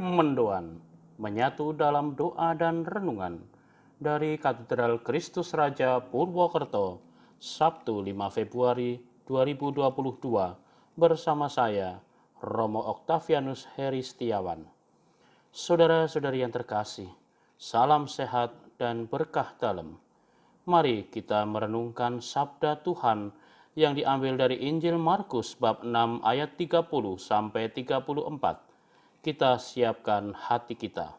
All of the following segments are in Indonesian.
Mendoan menyatu dalam doa dan renungan dari Katedral Kristus Raja Purwokerto, Sabtu 5 Februari 2022 bersama saya, Romo Octavianus Heri Setiawan. Saudara-saudari yang terkasih, salam sehat dan berkah dalam. Mari kita merenungkan sabda Tuhan yang diambil dari Injil Markus bab 6 ayat 30 sampai 34. Kita siapkan hati kita.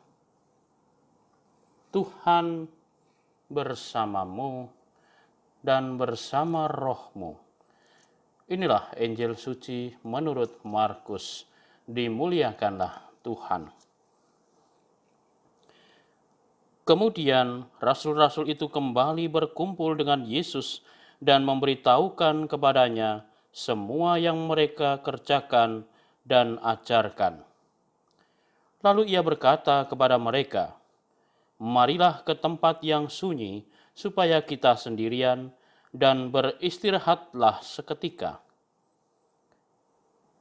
Tuhan bersamamu dan bersama rohmu. Inilah Injil suci menurut Markus. Dimuliakanlah Tuhan. Kemudian rasul-rasul itu kembali berkumpul dengan Yesus dan memberitahukan kepadanya semua yang mereka kerjakan dan ajarkan. Lalu ia berkata kepada mereka, "Marilah ke tempat yang sunyi, supaya kita sendirian, dan beristirahatlah seketika.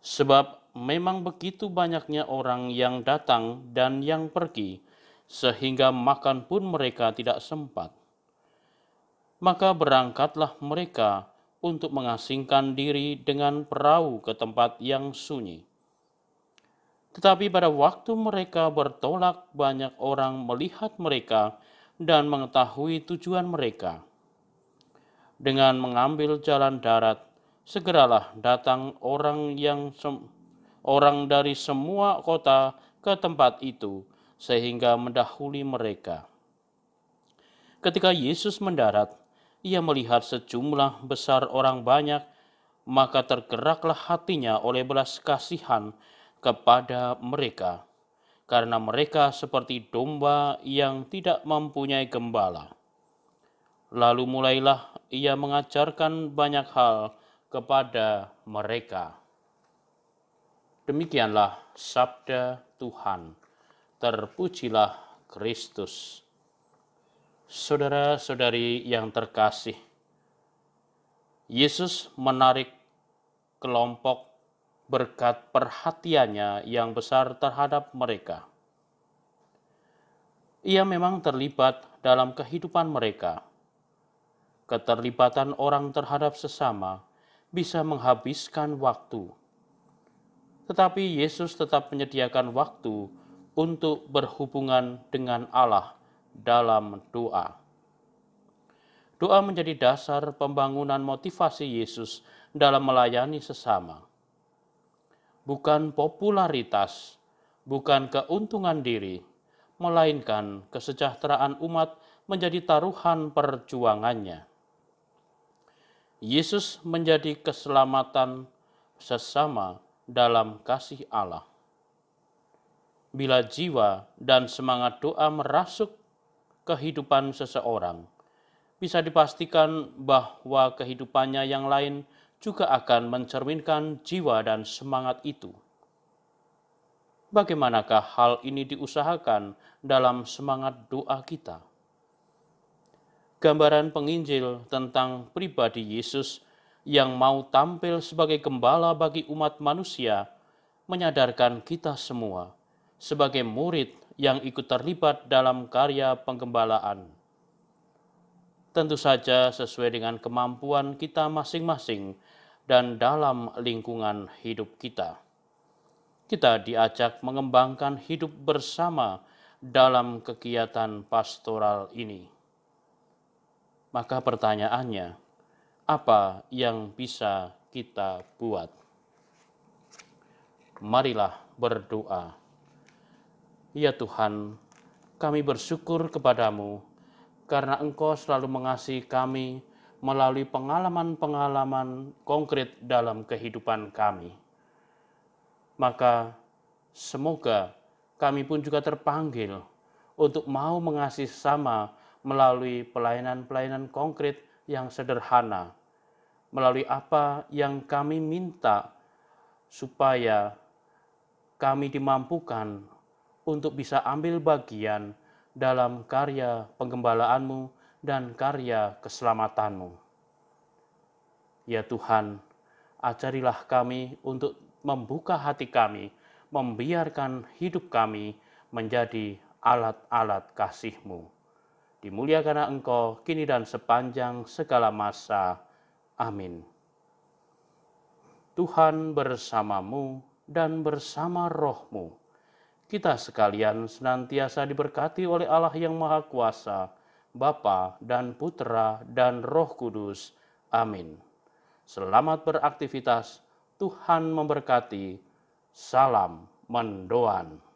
Sebab memang begitu banyaknya orang yang datang dan yang pergi, sehingga makan pun mereka tidak sempat. Maka berangkatlah mereka untuk mengasingkan diri dengan perahu ke tempat yang sunyi. Tetapi pada waktu mereka bertolak, banyak orang melihat mereka dan mengetahui tujuan mereka. Dengan mengambil jalan darat, segeralah datang orang dari semua kota ke tempat itu, sehingga mendahului mereka. Ketika Yesus mendarat, ia melihat sejumlah besar orang banyak, maka tergeraklah hatinya oleh belas kasihan kepada mereka, karena mereka seperti domba yang tidak mempunyai gembala. Lalu mulailah ia mengajarkan banyak hal kepada mereka." Demikianlah sabda Tuhan. Terpujilah Kristus. Saudara-saudari yang terkasih, Yesus menarik kelompok berkat perhatiannya yang besar terhadap mereka. Ia memang terlibat dalam kehidupan mereka. Keterlibatan orang terhadap sesama bisa menghabiskan waktu. Tetapi Yesus tetap menyediakan waktu untuk berhubungan dengan Allah dalam doa. Doa menjadi dasar pembangunan motivasi Yesus dalam melayani sesama. Bukan popularitas, bukan keuntungan diri, melainkan kesejahteraan umat menjadi taruhan perjuangannya. Yesus menjadi keselamatan sesama dalam kasih Allah. Bila jiwa dan semangat doa merasuk kehidupan seseorang, bisa dipastikan bahwa kehidupannya yang lain juga akan mencerminkan jiwa dan semangat itu. Bagaimanakah hal ini diusahakan dalam semangat doa kita? Gambaran penginjil tentang pribadi Yesus yang mau tampil sebagai gembala bagi umat manusia menyadarkan kita semua sebagai murid yang ikut terlibat dalam karya penggembalaan. Tentu saja sesuai dengan kemampuan kita masing-masing dan dalam lingkungan hidup kita. Kita diajak mengembangkan hidup bersama dalam kegiatan pastoral ini. Maka pertanyaannya, apa yang bisa kita buat? Marilah berdoa. Ya Tuhan, kami bersyukur kepadamu karena Engkau selalu mengasihi kami melalui pengalaman-pengalaman konkret dalam kehidupan kami. Maka semoga kami pun juga terpanggil untuk mau mengasihi sesama melalui pelayanan-pelayanan konkret yang sederhana, melalui apa yang kami minta supaya kami dimampukan untuk bisa ambil bagian dalam karya penggembalaanmu dan karya keselamatanmu. Ya Tuhan, ajarilah kami untuk membuka hati kami membiarkan hidup kami menjadi alat-alat kasih-Mu. Dimuliakanlah Engkau kini dan sepanjang segala masa. Amin. Tuhan bersamamu dan bersama roh-Mu. Kita sekalian senantiasa diberkati oleh Allah yang Maha Kuasa, Bapa dan Putra dan Roh Kudus. Amin. Selamat beraktivitas, Tuhan memberkati. Salam mendoan.